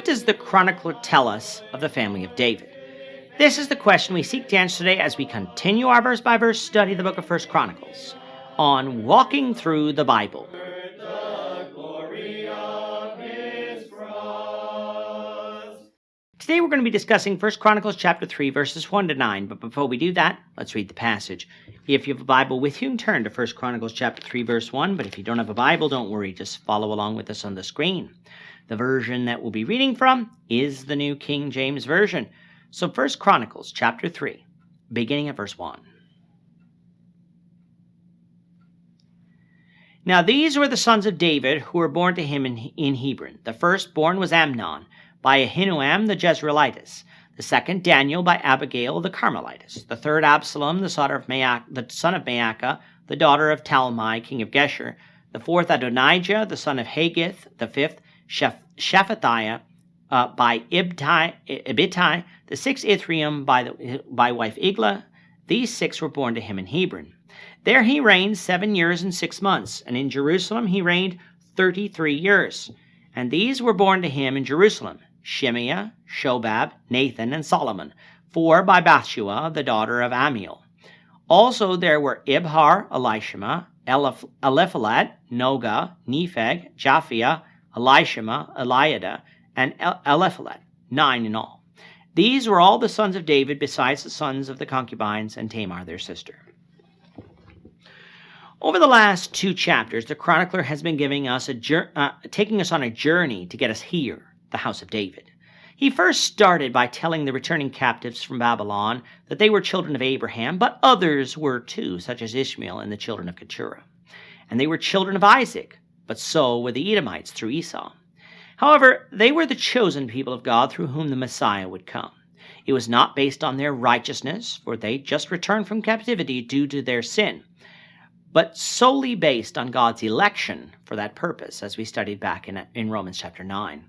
does the Chronicler tell us of the family of David? This is the question we seek to answer today as we continue our verse-by-verse study of the book of 1 Chronicles on Walking Through the Bible. Today we're going to be discussing 1 Chronicles chapter 3, verses 1 to 9, but before we do that, let's read the passage. If you have a Bible with you, turn to 1 Chronicles chapter 3, verse 1, but if you don't have a Bible, don't worry, just follow along with us on the screen. The version that we'll be reading from is the New King James Version. So 1 Chronicles chapter 3, beginning at verse 1. Now these were the sons of David who were born to him in Hebron. The firstborn was Amnon, by Ahinoam the Jezreelitess. The second, Daniel, by Abigail the Carmelitess. The third, Absalom, the son of Maacah, the daughter of Talmai, king of Geshur. The fourth, Adonijah, the son of Haggith. The fifth, Shephatiah, by Abitai. The sixth, Ithream, by wife Igla. These six were born to him in Hebron. There he reigned 7 years and 6 months, and in Jerusalem he reigned 33 years. And these were born to him in Jerusalem: Shimea, Shobab, Nathan, and Solomon, 4 by Bathshua, the daughter of Amiel. Also there were Ibhar, Elishama, Eliphalet, Noga, Nepheg, Japhia, Elishama, Eliada, and Eliphalet, 9 in all. These were all the sons of David, besides the sons of the concubines and Tamar their sister. Over the last 2 chapters, the chronicler has been giving us taking us on a journey to get us here, the house of David. He first started by telling the returning captives from Babylon that they were children of Abraham, but others were too, such as Ishmael and the children of Keturah. And they were children of Isaac, but so were the Edomites through Esau. However, they were the chosen people of God through whom the Messiah would come. It was not based on their righteousness, for they just returned from captivity due to their sin, but solely based on God's election for that purpose, as we studied back in Romans chapter 9.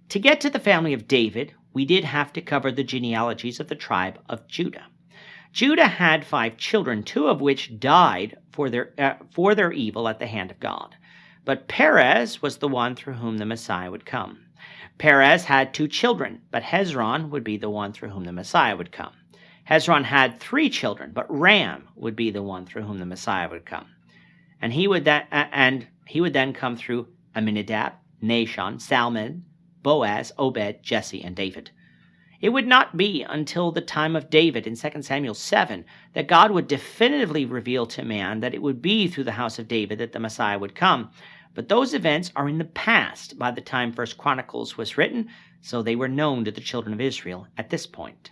To get to the family of David, we did have to cover the genealogies of the tribe of Judah. Judah had 5 children, 2 of which died for their evil at the hand of God. But Perez was the one through whom the Messiah would come. Perez had 2 children, but Hezron would be the one through whom the Messiah would come. Hezron had 3 children, but Ram would be the one through whom the Messiah would come. And he would then come through Amminadab, Nahshon, Salmon, Boaz, Obed, Jesse, and David. It would not be until the time of David in 2 Samuel 7 that God would definitively reveal to man that it would be through the house of David that the Messiah would come. But those events are in the past by the time 1 Chronicles was written, so they were known to the children of Israel at this point.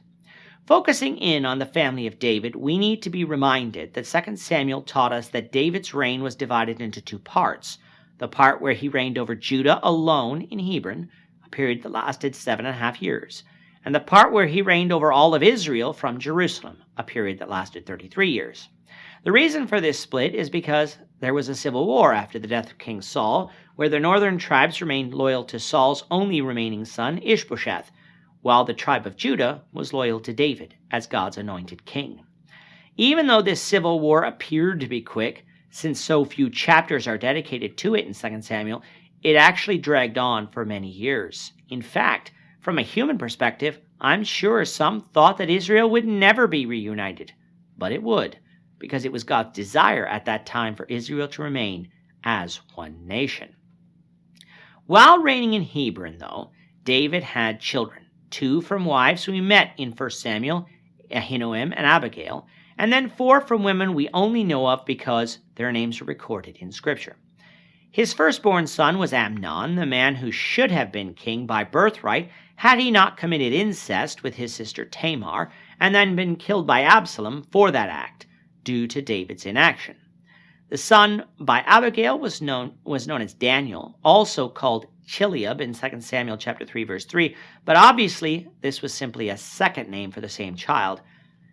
Focusing in on the family of David, we need to be reminded that 2 Samuel taught us that David's reign was divided into 2 parts. The part where he reigned over Judah alone in Hebron, a period that lasted 7.5 years, and the part where he reigned over all of Israel from Jerusalem, a period that lasted 33 years. The reason for this split is because there was a civil war after the death of King Saul, where the northern tribes remained loyal to Saul's only remaining son, Ishbosheth, while the tribe of Judah was loyal to David as God's anointed king. Even though this civil war appeared to be quick, since so few chapters are dedicated to it in 2 Samuel, it actually dragged on for many years. In fact, from a human perspective, I'm sure some thought that Israel would never be reunited, but it would, because it was God's desire at that time for Israel to remain as one nation. While reigning in Hebron, though, David had children, 2 from wives we met in 1 Samuel, Ahinoam and Abigail, and then 4 from women we only know of because their names are recorded in Scripture. His firstborn son was Amnon, the man who should have been king by birthright had he not committed incest with his sister Tamar and then been killed by Absalom for that act, due to David's inaction. The son by Abigail was known as Daniel, also called Chileab in 2 Samuel chapter 3, verse 3, but obviously this was simply a second name for the same child.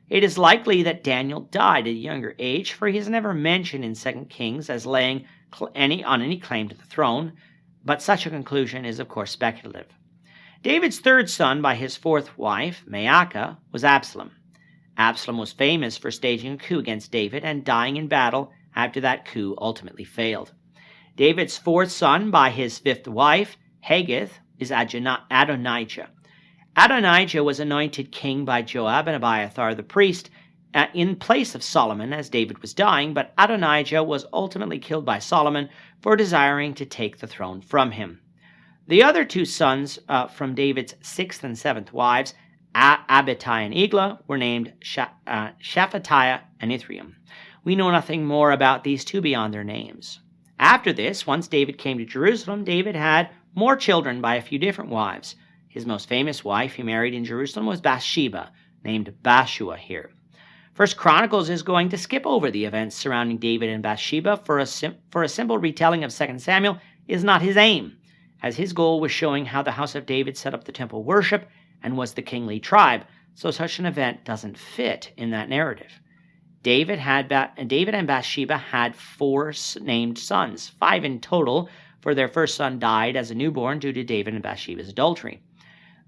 It is likely that Daniel died at a younger age, for he is never mentioned in 2 Kings as laying any claim to the throne, but such a conclusion is of course speculative. David's third son by his fourth wife, Maacah, was Absalom. Absalom was famous for staging a coup against David and dying in battle after that coup ultimately failed. David's fourth son by his fifth wife, Haggith, is Adonijah. Adonijah was anointed king by Joab and Abiathar the priest in place of Solomon as David was dying, but Adonijah was ultimately killed by Solomon for desiring to take the throne from him. The other two sons from David's sixth and seventh wives, Abitai and Eglah, were named Shephatiah and Ithream. We know nothing more about these two beyond their names. After this, once David came to Jerusalem, David had more children by a few different wives. His most famous wife he married in Jerusalem was Bathsheba, named Bathshua here. First Chronicles is going to skip over the events surrounding David and Bathsheba for a simple retelling of 2 Samuel is not his aim, as his goal was showing how the house of David set up the temple worship and was the kingly tribe, so such an event doesn't fit in that narrative. David and Bathsheba had 4 named sons, 5 in total, for their first son died as a newborn due to David and Bathsheba's adultery.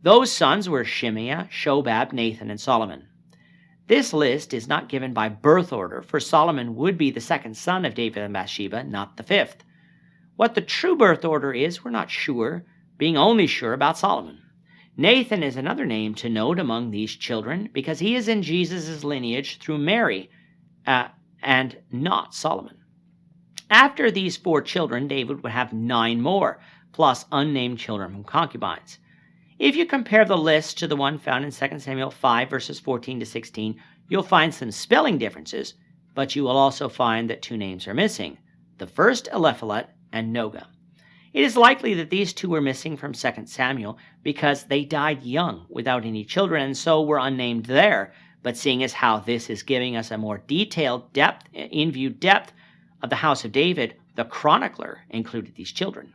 Those sons were Shimea, Shobab, Nathan, and Solomon. This list is not given by birth order, for Solomon would be the second son of David and Bathsheba, not the 5th. What the true birth order is, we're not sure, being only sure about Solomon. Nathan is another name to note among these children because he is in Jesus' lineage through Mary and not Solomon. After these 4 children, David would have 9 more, plus unnamed children from concubines. If you compare the list to the one found in 2 Samuel 5, verses 14 to 16, you'll find some spelling differences, but you will also find that 2 names are missing, the first Eliphalet and Noga. It is likely that these 2 were missing from 2 Samuel because they died young without any children and so were unnamed there, but seeing as how this is giving us a more detailed in-view depth of the house of David, the Chronicler included these children.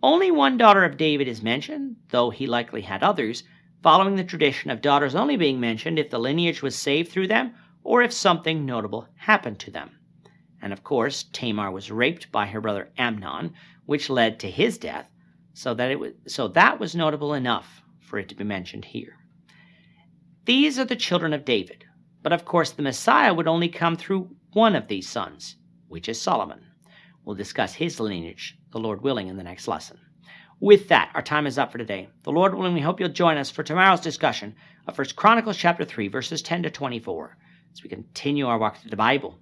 Only one daughter of David is mentioned, though he likely had others, following the tradition of daughters only being mentioned if the lineage was saved through them or if something notable happened to them. And of course, Tamar was raped by her brother Amnon, which led to his death, so that was notable enough for it to be mentioned here. These are the children of David, but of course the Messiah would only come through one of these sons, which is Solomon. We'll discuss his lineage, the Lord willing, in the next lesson. With that, our time is up for today. The Lord willing, we hope you'll join us for tomorrow's discussion of 1 Chronicles chapter 3, verses 10 to 24, as we continue our walk through the Bible,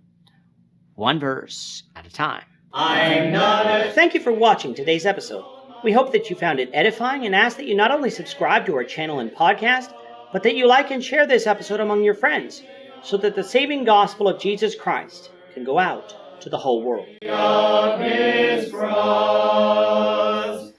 one verse at a time. Thank you for watching today's episode. We hope that you found it edifying and ask that you not only subscribe to our channel and podcast, but that you like and share this episode among your friends, so that the saving gospel of Jesus Christ can go out to the whole world.